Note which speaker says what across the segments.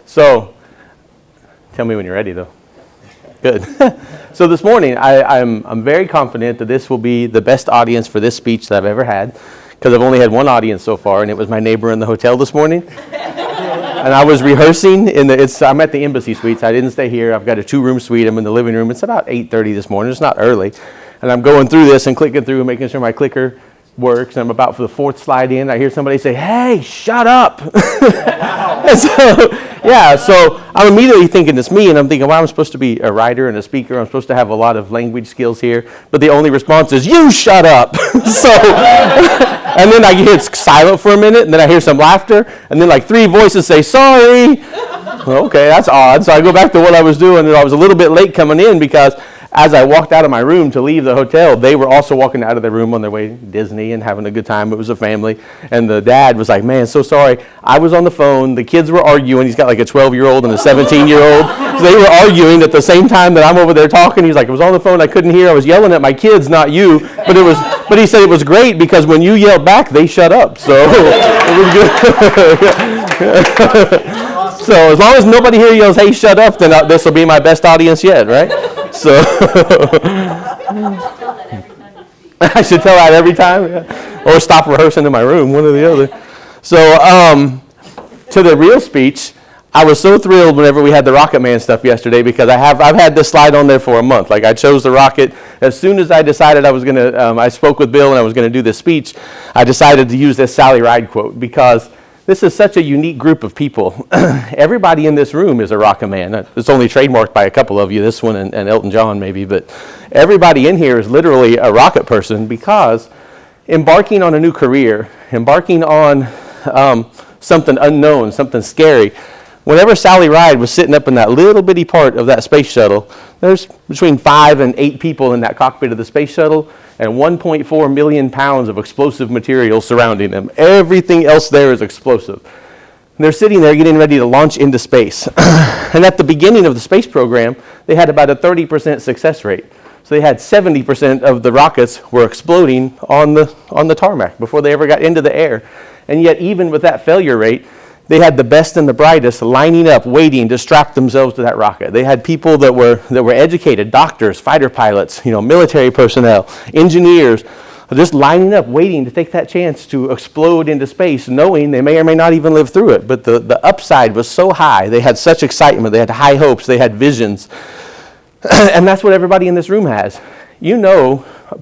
Speaker 1: So, tell me when you're ready, though. Good. So this morning, I'm very confident that this will be the best audience for this speech that I've ever had, because I've only had one audience so far, and it was my neighbor in the hotel this morning. And I was rehearsing I'm at the Embassy Suites. I didn't stay here. I've got a 2-room suite. I'm in the living room. It's about 8:30 this morning. It's not early. And I'm going through this and clicking through and making sure my clicker works. And I'm about for the 4th slide in. I hear somebody say, "Hey, shut up." And so I'm immediately thinking it's me. And I'm thinking, well, I'm supposed to be a writer and a speaker. I'm supposed to have a lot of language skills here. But the only response is, "You shut up." And then I hear it's silent for a minute, and then I hear some laughter, and then like 3 voices say, "Sorry." Well, okay, that's odd. So I go back to what I was doing, and I was a little bit late coming in because as I walked out of my room to leave the hotel, they were also walking out of their room on their way to Disney and having a good time. It was a family, and the dad was like, "Man, so sorry. I was on the phone. The kids were arguing." He's got like a 12-year-old and a 17-year-old. So they were arguing at the same time that I'm over there talking. He's like, "I was on the phone. I couldn't hear. I was yelling at my kids, not you." But he said it was great because when you yelled back, they shut up. So it was good. So as long as nobody here yells, "Hey, shut up," then this will be my best audience yet, right? So I should tell that every time, yeah. Or stop rehearsing in my room, one or the other. So to the real speech, I was so thrilled whenever we had the Rocket Man stuff yesterday because I've had this slide on there for a month. Like I chose the rocket as soon as I decided I spoke with Bill and I was going to do this speech. I decided to use this Sally Ride quote because this is such a unique group of people. Everybody in this room is a Rocket Man. It's only trademarked by a couple of you, this one and Elton John maybe, but everybody in here is literally a rocket person because embarking on a new career, embarking on something unknown, something scary. Whenever Sally Ride was sitting up in that little bitty part of that space shuttle, there's between 5 and 8 people in that cockpit of the space shuttle and 1.4 million pounds of explosive material surrounding them. Everything else there is explosive. And they're sitting there getting ready to launch into space. And at the beginning of the space program, they had about a 30% success rate. So they had 70% of the rockets were exploding on the tarmac before they ever got into the air. And yet even with that failure rate, they had the best and the brightest lining up, waiting to strap themselves to that rocket. They had people that were educated, doctors, fighter pilots, military personnel, engineers, just lining up, waiting to take that chance to explode into space, knowing they may or may not even live through it. But the upside was so high. They had such excitement. They had high hopes. They had visions. And that's what everybody in this room has.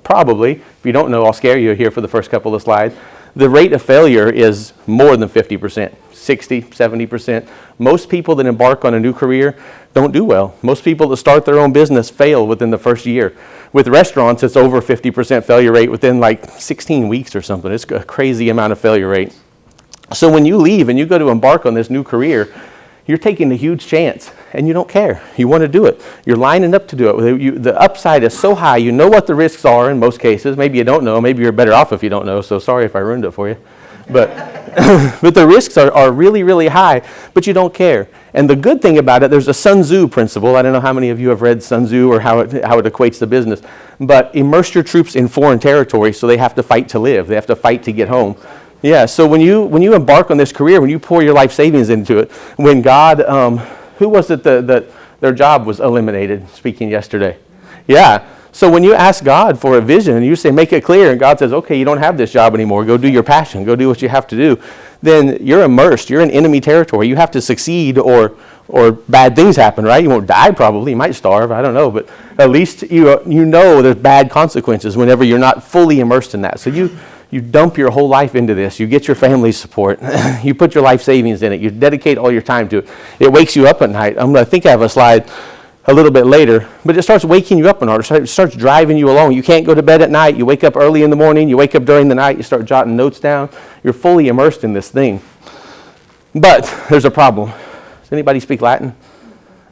Speaker 1: Probably, if you don't know, I'll scare you here for the first couple of slides. The rate of failure is more than 50%. 60, 70%. Most people that embark on a new career don't do well. Most people that start their own business fail within the first year. With restaurants, it's over 50% failure rate within like 16 weeks or something. It's a crazy amount of failure rate. So when you leave and you go to embark on this new career, you're taking a huge chance and you don't care. You want to do it. You're lining up to do it. The upside is so high. You know what the risks are in most cases. Maybe you don't know. Maybe you're better off if you don't know. So sorry if I ruined it for you. But the risks are really, really high, but you don't care. And the good thing about it, there's a Sun Tzu principle. I don't know how many of you have read Sun Tzu or how it equates to business. But immerse your troops in foreign territory so they have to fight to live. They have to fight to get home. Yeah, so when you embark on this career, when you pour your life savings into it, when God, who was it that their job was eliminated, speaking yesterday? Yeah. So when you ask God for a vision and you say, make it clear, and God says, okay, you don't have this job anymore, go do your passion, go do what you have to do, then you're immersed, you're in enemy territory. You have to succeed or bad things happen, right? You won't die probably, you might starve, I don't know, but at least you know there's bad consequences whenever you're not fully immersed in that. So you dump your whole life into this, you get your family's support, you put your life savings in it, you dedicate all your time to it. It wakes you up at night. I think I have a slide a little bit later, but it starts waking you up in order. It starts driving you along. You can't go to bed at night. You wake up early in the morning. You wake up during the night. You start jotting notes down. You're fully immersed in this thing. But there's a problem. Does anybody speak Latin?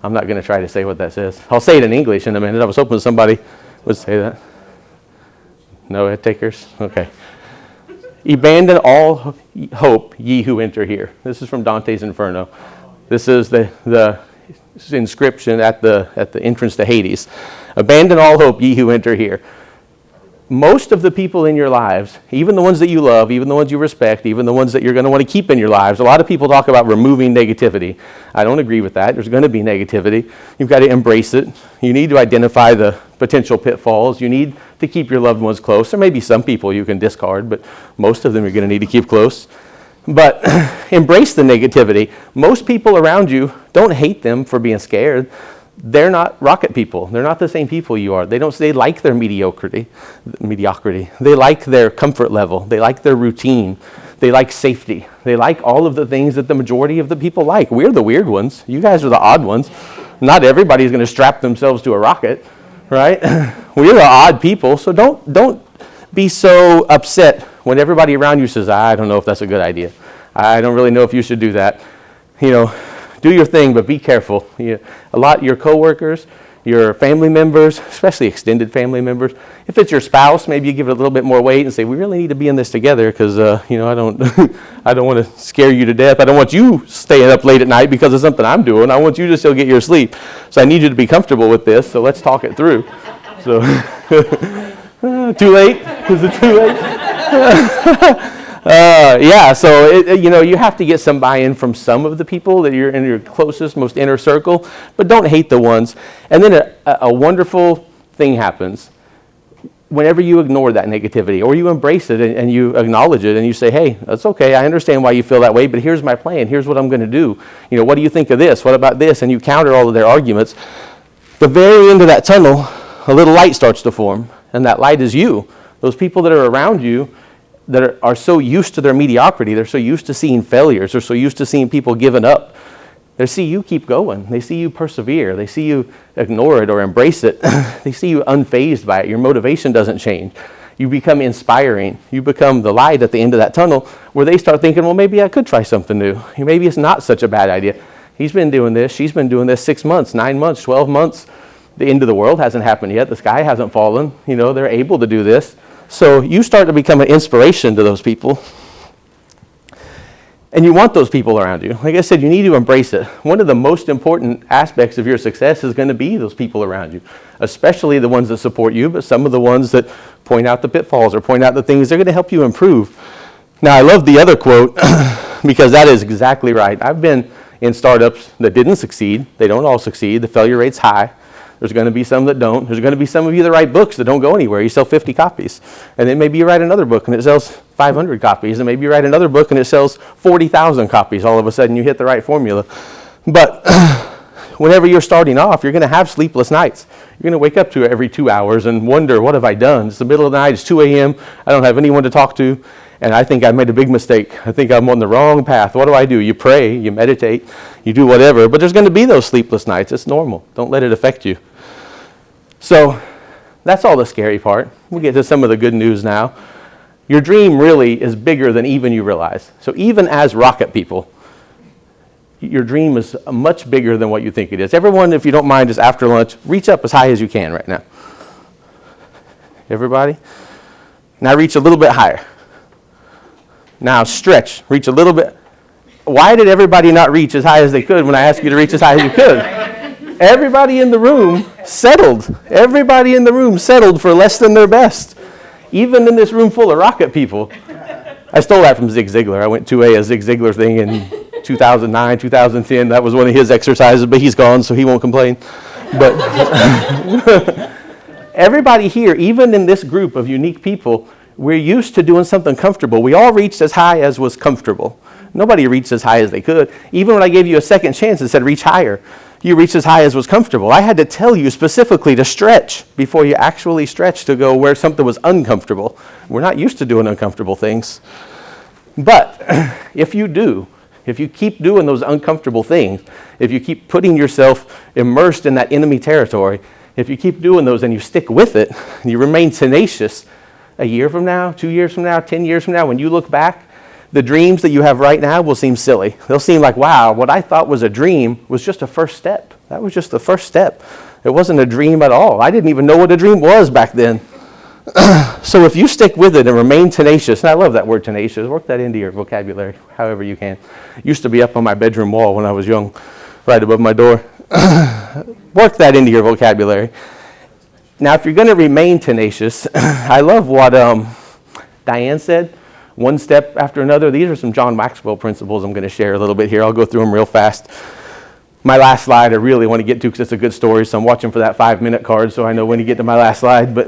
Speaker 1: I'm not going to try to say what that says. I'll say it in English in a minute. I was hoping somebody would say that. No head takers? Okay. Abandon all hope, ye who enter here. This is from Dante's Inferno. This is the inscription at the entrance to Hades. Abandon all hope, ye who enter here. most of the people in your lives, even the ones that you love, even the ones you respect, even the ones that you're going to want to keep in your lives, a lot of people talk about removing negativity. I don't agree with that. There's going to be negativity. You've got to embrace it. You need to identify the potential pitfalls. You need to keep your loved ones close. There may be some people you can discard, but most of them you're going to need to keep close. But embrace the negativity. Most people around you, don't hate them for being scared. They're not rocket people. They're not the same people you are. They like their mediocrity. They like their comfort level. They like their routine. They like safety. They like all of the things that the majority of the people like. We're the weird ones. You guys are the odd ones. Not everybody's going to strap themselves to a rocket, right? We're the odd people, so don't be so upset when everybody around you says, I don't know if that's a good idea. I don't really know if you should do that. Do your thing, but be careful. Your coworkers, your family members, especially extended family members. If it's your spouse, maybe you give it a little bit more weight and say, we really need to be in this together because, I don't I don't want to scare you to death. I don't want you staying up late at night because of something I'm doing. I want you to still get your sleep. So I need you to be comfortable with this, so let's talk it through. So, too late? Is it too late? You have to get some buy-in from some of the people that you're in your closest, most inner circle, but don't hate the ones. And then a wonderful thing happens whenever you ignore that negativity or you embrace it and you acknowledge it and you say, hey, that's okay. I understand why you feel that way, but here's my plan. Here's what I'm going to do. What do you think of this? What about this? And you counter all of their arguments. The very end of that tunnel, a little light starts to form, and that light is you. Those people that are around you that are so used to their mediocrity, they're so used to seeing failures, they're so used to seeing people giving up. They see you keep going. They see you persevere. They see you ignore it or embrace it. They see you unfazed by it. Your motivation doesn't change. You become inspiring. You become the light at the end of that tunnel where they start thinking, well, maybe I could try something new. Maybe it's not such a bad idea. He's been doing this. She's been doing this 6 months, 9 months, 12 months. The end of the world hasn't happened yet. The sky hasn't fallen. They're able to do this. So you start to become an inspiration to those people. And you want those people around you. Like I said, you need to embrace it. One of the most important aspects of your success is going to be those people around you, especially the ones that support you, but some of the ones that point out the pitfalls or point out the things they're going to help you improve. Now, I love the other quote because that is exactly right. I've been in startups that didn't succeed. They don't all succeed. The failure rate's high. There's going to be some that don't. There's going to be some of you that write books that don't go anywhere. You sell 50 copies. And then maybe you write another book and it sells 500 copies. And maybe you write another book and it sells 40,000 copies. All of a sudden you hit the right formula. But whenever you're starting off, you're going to have sleepless nights. You're going to wake up to it every 2 hours and wonder, what have I done? It's the middle of the night. It's 2 a.m. I don't have anyone to talk to. And I think I made a big mistake. I think I'm on the wrong path. What do? You pray, you meditate, you do whatever. But there's going to be those sleepless nights. It's normal. Don't let it affect you. So that's all the scary part. We'll get to some of the good news now. Your dream really is bigger than even you realize. So even as rocket people, your dream is much bigger than what you think it is. Everyone, if you don't mind, just after lunch, reach up as high as you can right now. Everybody? Now reach a little bit higher. Now stretch. Reach a little bit. Why did everybody not reach as high as they could when I asked you to reach as high as you could? Everybody in the room settled. Everybody in the room settled for less than their best. Even in this room full of rocket people. I stole that from Zig Ziglar. I went to a Zig Ziglar thing in 2009, 2010. That was one of his exercises, but he's gone, so he won't complain. But everybody here, even in this group of unique people, we're used to doing something comfortable. We all reached as high as was comfortable. Nobody reached as high as they could. Even when I gave you a second chance and said reach higher, you reached as high as was comfortable. I had to tell you specifically to stretch before you actually stretched to go where something was uncomfortable. We're not used to doing uncomfortable things. But if you keep doing those uncomfortable things, if you keep putting yourself immersed in that enemy territory, if you keep doing those and you stick with it, and you remain tenacious, a year from now, 2 years from now, 10 years from now, when you look back, the dreams that you have right now will seem silly. They'll seem like, wow, what I thought was a dream was just a first step. That was just the first step. It wasn't a dream at all. I didn't even know what a dream was back then. So if you stick with it and remain tenacious, and I love that word tenacious, work that into your vocabulary however you can. It used to be up on my bedroom wall when I was young, right above my door. Work that into your vocabulary. Now, if you're going to remain tenacious, I love what Diane said, one step after another. These are some John Maxwell principles I'm going to share a little bit here. I'll go through them real fast. My last slide I really want to get to because it's a good story, so I'm watching for that 5-minute card so I know when to get to my last slide. But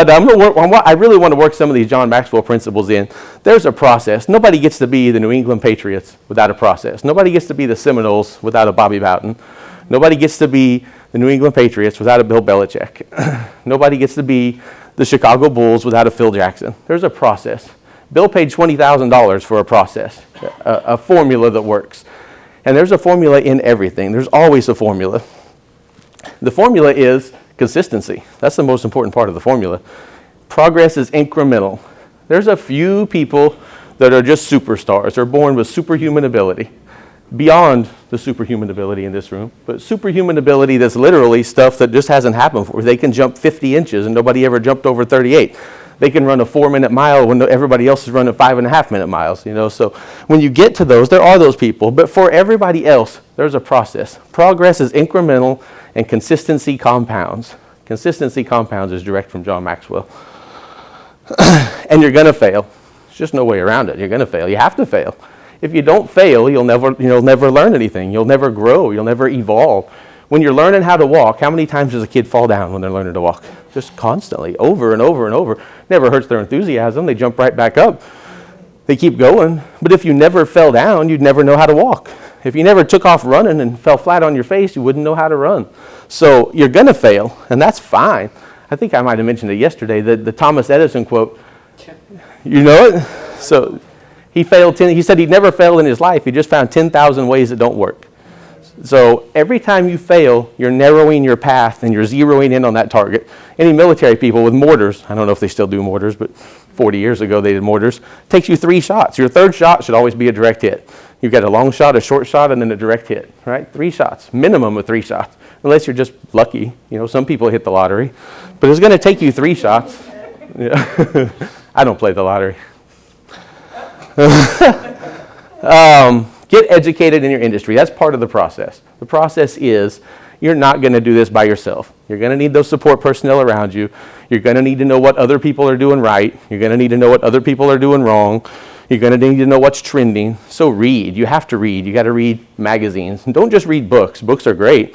Speaker 1: I really want to work some of these John Maxwell principles in. There's a process. Nobody gets to be the New England Patriots without a process. Nobody gets to be the Seminoles without a Bobby Bowden. Nobody gets to be the New England Patriots without a Bill Belichick. Nobody gets to be the Chicago Bulls without a Phil Jackson. There's a process. Bill paid $20,000 for a process, a formula that works. And there's a formula in everything. There's always a formula. The formula is consistency. That's the most important part of the formula. Progress is incremental. There's a few people that are just superstars. They're born with superhuman ability, beyond the superhuman ability in this room, but superhuman ability that's literally stuff that just hasn't happened before. They can jump 50 inches and nobody ever jumped over 38. They can run a 4-minute mile when everybody else is running 5.5-minute miles, So when you get to those, there are those people. But for everybody else, there's a process. Progress is incremental and consistency compounds. Consistency compounds is direct from John Maxwell. And you're going to fail. There's just no way around it. You're going to fail. You have to fail. If you don't fail, you'll never learn anything. You'll never grow. You'll never evolve. When you're learning how to walk, how many times does a kid fall down when they're learning to walk? Just constantly, over and over and over. Never hurts their enthusiasm. They jump right back up. They keep going. But if you never fell down, you'd never know how to walk. If you never took off running and fell flat on your face, you wouldn't know how to run. So you're going to fail, and that's fine. I think I might have mentioned it yesterday, the Thomas Edison quote. You know it? So he said he'd never failed in his life. He just found 10,000 ways that don't work. So every time you fail, you're narrowing your path and you're zeroing in on that target. Any military people with mortars, I don't know if they still do mortars, but 40 years ago they did mortars, takes you 3 shots. Your third shot should always be a direct hit. You've got a long shot, a short shot, and then a direct hit, right? 3 shots, minimum of 3 shots, unless you're just lucky. Some people hit the lottery, but it's going to take you 3 shots. Yeah. I don't play the lottery. Get educated in your industry. That's part of the process. The process is you're not going to do this by yourself. You're going to need those support personnel around you. You're going to need to know what other people are doing right. You're going to need to know what other people are doing wrong. You're going to need to know what's trending. So read. You have to read. You got to read magazines. And don't just read books. Books are great.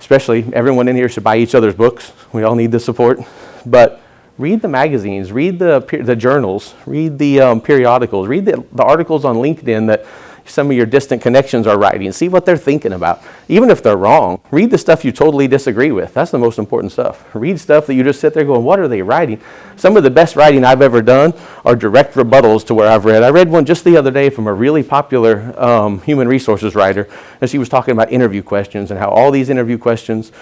Speaker 1: Especially everyone in here should buy each other's books. We all need the support. But read the magazines. Read the journals. Read the periodicals. Read the articles on LinkedIn that some of your distant connections are writing. See what they're thinking about. Even if they're wrong, read the stuff you totally disagree with. That's the most important stuff. Read stuff that you just sit there going, what are they writing? Some of the best writing I've ever done are direct rebuttals to where I've read. I read one just the other day from a really popular human resources writer, and she was talking about interview questions and how all these interview questions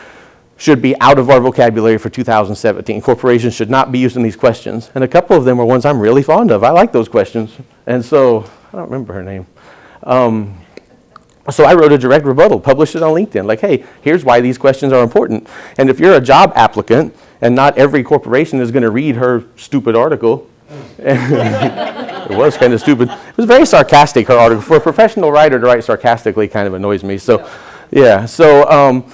Speaker 1: should be out of our vocabulary for 2017. Corporations should not be using these questions. And a couple of them are ones I'm really fond of. I like those questions. And so, I don't remember her name. So I wrote a direct rebuttal, published it on LinkedIn, like, hey, here's why these questions are important. And if you're a job applicant, and not every corporation is going to read her stupid article, it was kind of stupid. It was very sarcastic, her article. For a professional writer to write sarcastically kind of annoys me. So, yeah. So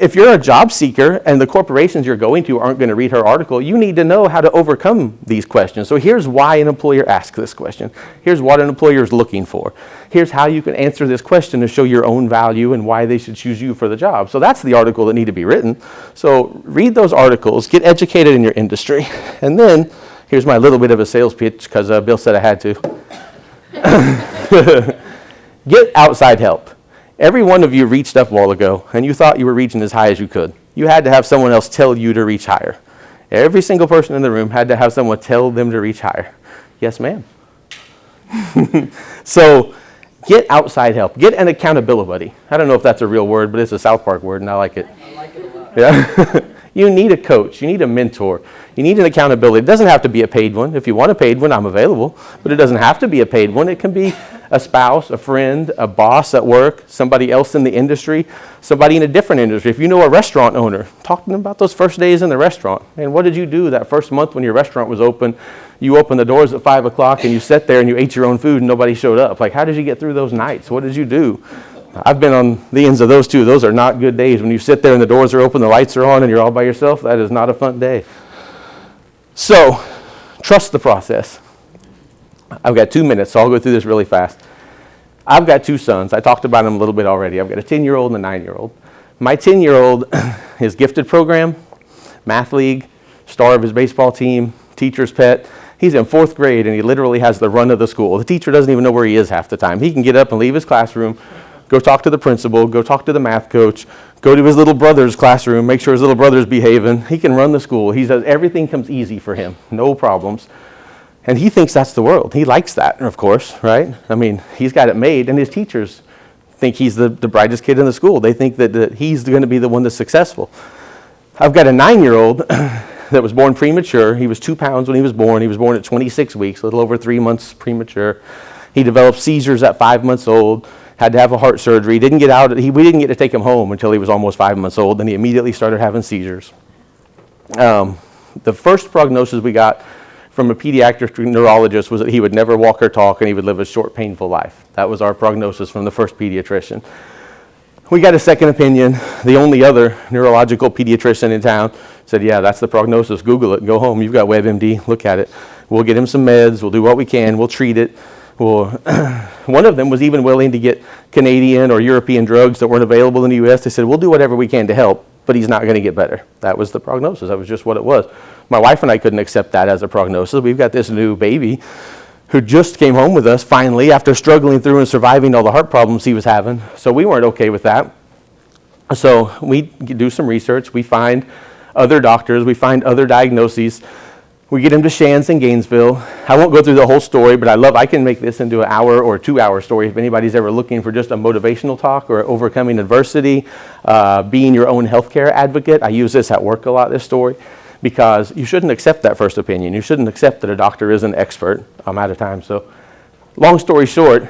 Speaker 1: if you're a job seeker and the corporations you're going to aren't going to read her article, you need to know how to overcome these questions. So here's why an employer asks this question. Here's what an employer is looking for. Here's how you can answer this question to show your own value and why they should choose you for the job. So that's the article that need to be written. So read those articles, get educated in your industry, and then here's my little bit of a sales pitch because Bill said I had to. Get outside help. Every one of you reached up a while ago, and you thought you were reaching as high as you could. You had to have someone else tell you to reach higher. Every single person in the room had to have someone tell them to reach higher. Yes, ma'am. So get outside help. Get an accountability buddy. I don't know if that's a real word, but it's a South Park word, and I like it.
Speaker 2: I like it a lot.
Speaker 1: Yeah. You need a coach. You need a mentor. You need an accountability. It doesn't have to be a paid one. If you want a paid one, I'm available. But it doesn't have to be a paid one. It can be a spouse, a friend, a boss at work, somebody else in the industry, somebody in a different industry. If you know a restaurant owner, talk to them about those first days in the restaurant. And what did you do that first month when your restaurant was open? You opened the doors at 5 o'clock and you sat there and you ate your own food and nobody showed up. Like, how did you get through those nights? What did you do? I've been on the ends of those too. Those are not good days. When you sit there and the doors are open, the lights are on, and you're all by yourself, that is not a fun day. So, trust the process. I've got 2 minutes, so I'll go through this really fast. I've got 2 sons. I talked about them a little bit already. I've got a 10-year-old and a 9-year-old. My 10-year-old is gifted program, math league, star of his baseball team, teacher's pet. He's in 4th grade, and he literally has the run of the school. The teacher doesn't even know where he is half the time. He can get up and leave his classroom, go talk to the principal, go talk to the math coach, go to his little brother's classroom, make sure his little brother's behaving. He can run the school. He says everything comes easy for him, no problems. And he thinks that's the world. He likes that, of course, right? I mean, he's got it made, and his teachers think he's the brightest kid in the school. They think that he's going to be the one that's successful. I've got a 9-year-old that was born premature. He was 2 pounds when he was born. He was born at 26 weeks, a little over 3 months premature. He developed seizures at 5 months old, had to have a heart surgery. We didn't get to take him home until he was almost 5 months old, and he immediately started having seizures. The first prognosis we got from a pediatric neurologist was that he would never walk or talk, and he would live a short, painful life. That was our prognosis from the first pediatrician. We got a second opinion. The only other neurological pediatrician in town said, yeah, that's the prognosis. Google it. Go home. You've got WebMD. Look at it. We'll get him some meds. We'll do what we can. We'll treat it. One of them was even willing to get Canadian or European drugs that weren't available in the U.S. They said, we'll do whatever we can to help, but he's not going to get better. That was the prognosis. That was just what it was. My wife and I couldn't accept that as a prognosis. We've got this new baby who just came home with us finally after struggling through and surviving all the heart problems he was having. So we weren't okay with that. So we do some research. We find other doctors. We find other diagnoses. We get him to Shands in Gainesville. I won't go through the whole story, but I can make this into an hour or 2-hour story if anybody's ever looking for just a motivational talk or overcoming adversity, being your own healthcare advocate. I use this at work a lot, this story, because you shouldn't accept that first opinion. You shouldn't accept that a doctor is an expert. I'm out of time, so long story short,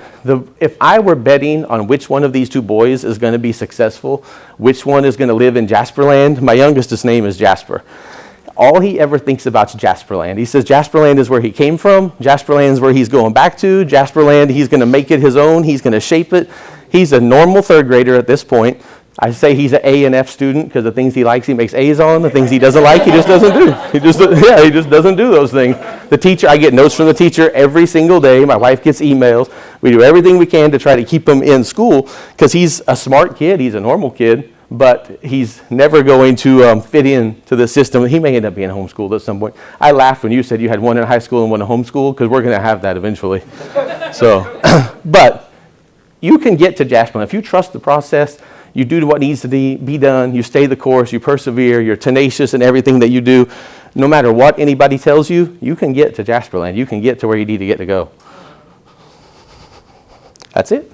Speaker 1: if I were betting on which one of these 2 boys is going to be successful, which one is going to live in Jasperland, my youngest's name is Jasper. All he ever thinks about is Jasperland. He says Jasperland is where he came from. Jasperland is where he's going back to. Jasperland, he's going to make it his own. He's going to shape it. He's a normal 3rd grader at this point. I say he's an A and F student because the things he likes, he makes A's on. The things he doesn't like, he just doesn't do. He just doesn't do those things. The teacher, I get notes from the teacher every single day. My wife gets emails. We do everything we can to try to keep him in school because he's a smart kid. He's a normal kid, but he's never going to fit into the system. He may end up being homeschooled at some point. I laughed when you said you had one in high school and one in homeschool because we're going to have that eventually. So, but you can get to Jasper. If you trust the process, you do what needs to be done, you stay the course, you persevere, you're tenacious in everything that you do. No matter what anybody tells you, you can get to Jasperland. You can get to where you need to get to go. That's it.